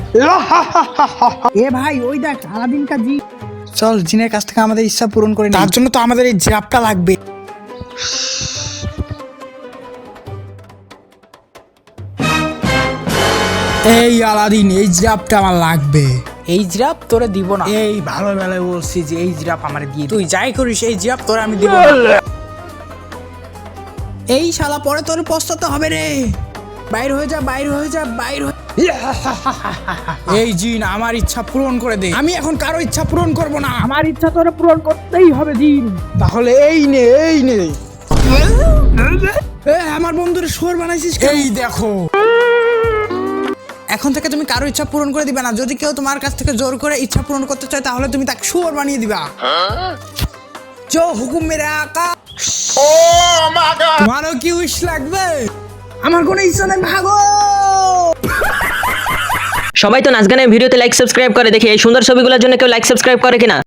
এ ভাই ওই দেখ আলাদিন কা জি। চল জিনের কাছ থেকে আমাদের ইচ্ছা পূরণ করে তার জন্য তো আমাদের এই জিরাফটা লাগবে। এই আলাদিন এই জিরাফটা আমার লাগবে। এই জিরাফ তোরে দিব না। এই ভালো বেলায় বলছি যে এই জিরাফ আমার দিয়ে তুই যাই করিস এই জিরাফ তোরে আমি দিব না। এই শালা পরে তোর পস্তাতে হবে রে। বাইর হয়ে যা বাইর হয়ে যা বাইর হয়ে। এই জিন আমার ইচ্ছা পূরণ করে দে। আমি এখন কারো ইচ্ছা পূরণ করব না। আমার ইচ্ছা তোরে পূরণ করতেই হবে জিন। তাহলে এই নে এই নে। আমার বন্ধুরে শুয়োর বানাইছিস। এই দেখো এখন থেকে তুমি কারো ইচ্ছা পূরণ করে দিবা না। যদি কেউ তোমার কাছ থেকে জোর করে ইচ্ছা পূরণ করতে চায় তাহলে তুমি তাকে শুয়োর বানিয়ে দিবা। জো হুকুম মেরে আকা। তোমারও কি উইশ লাগবে? আমার কোনো ইচ্ছা নেই, ভাগো। সবাই তো নাচ গানের ভিডিওতে লাইক সাবস্ক্রাইব করে, দেখি এই সুন্দর ছবিগুলোর জন্য কেউ লাইক সাবস্ক্রাইব করে কিনা।